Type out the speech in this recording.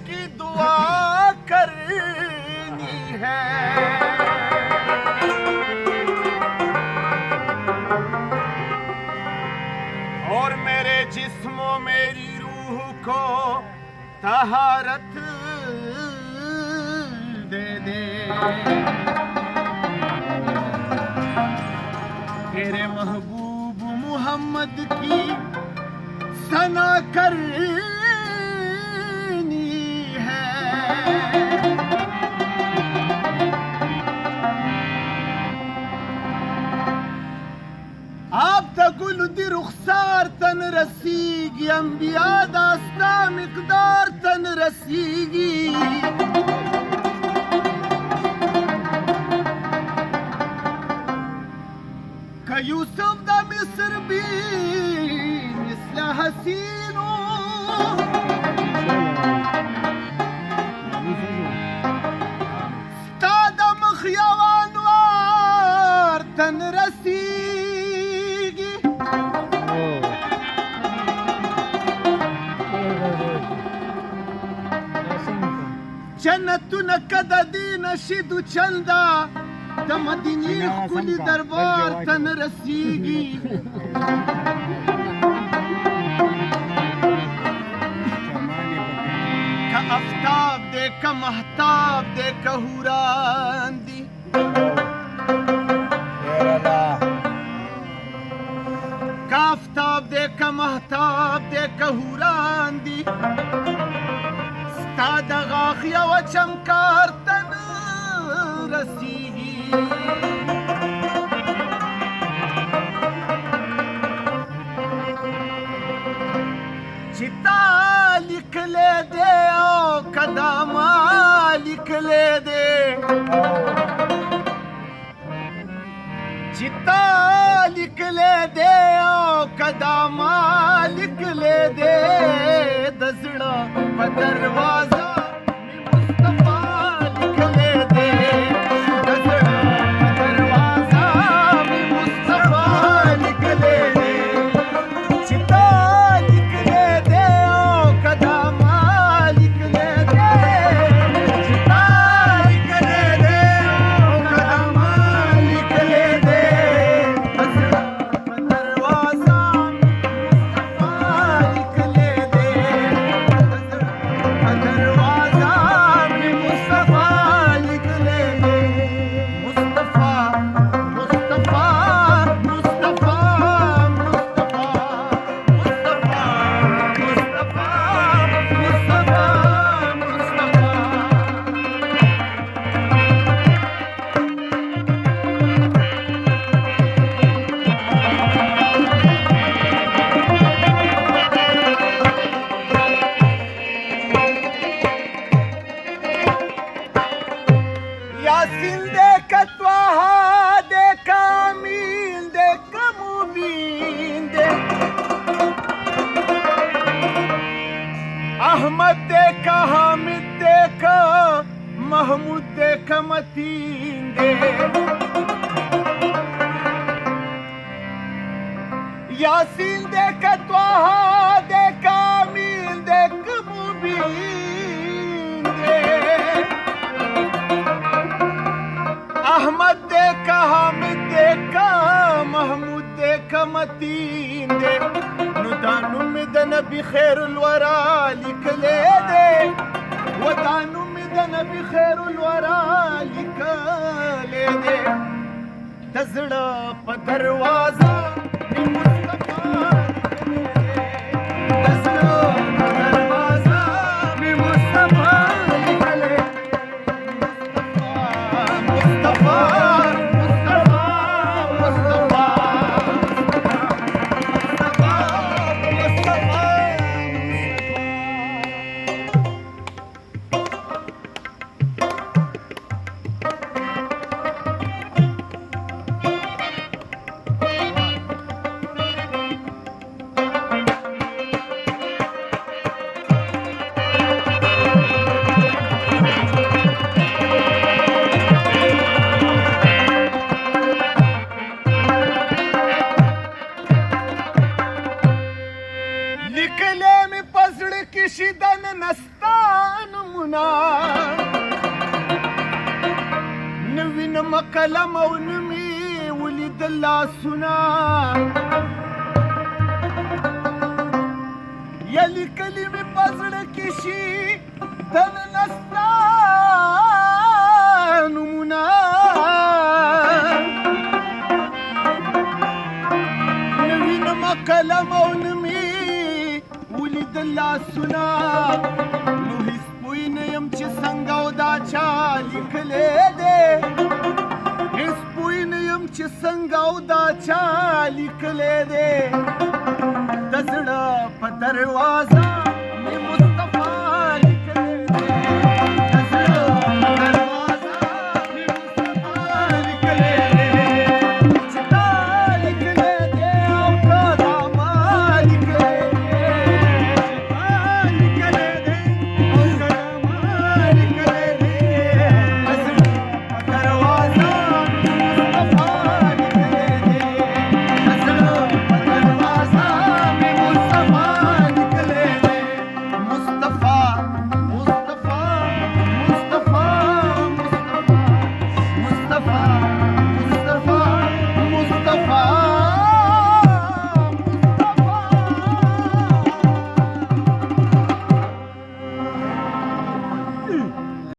की दुआ करनी है। और मेरे जिस्मो मेरी रूह को तहारत दे दे। तेरे महबूब मोहम्मद की सना करनी है। आप तगुल दी रुखसार तन रसीगी, अंबिया दास्ता मिकदार तन रसीगी। का यूसुफ दा मिस्र भी मिसल हसीनो। स्तादा मखियावानवार तन रसीगी। जन्नतुन कदा दीन शिदु चंदा द मदीनी खुली दरबार तन रसीगी। का आफ्ताब दे का महताब दे का हुरान दी। का आफ्ताब दे का महताब दे का हुरान दी। स्ताद गाखिया व चमकार तन रसीगी। चिता लिख ले दे ओ कदमा लिख ले दे। चिता लिख ले दे ओ कदमा लिख ले दे। दसड़ा दरवाजा अहमद देखा, हामिद देखा, महमूद देखा, मतीन दे। यासीन देखा, त्वाहा देखा, मीन देख मुबीन दे। अहमद देखा, हामिद देखा, महमूद देखा, मतीन दे। नुदानु मिदन बखैर الورى लिख ले दे। वदानु मिदन बखैर الورى लिख ले दे। दजड़ा प दरवाजा کې شي دننه ستا نومونه نه وینم قلم او نه مې ولیدل لاسونه یا لیکلي مې په زړه کې شي دننه ستا نومونه نه وینم قلم او نه مې ولیدل لاسونه نو هېڅ پوه نه یم چې څنګه او دا چا لیکلی دی هېڅ پوه نه یم چې څنګه او دا چا لیکلی دی د زړه په دروازه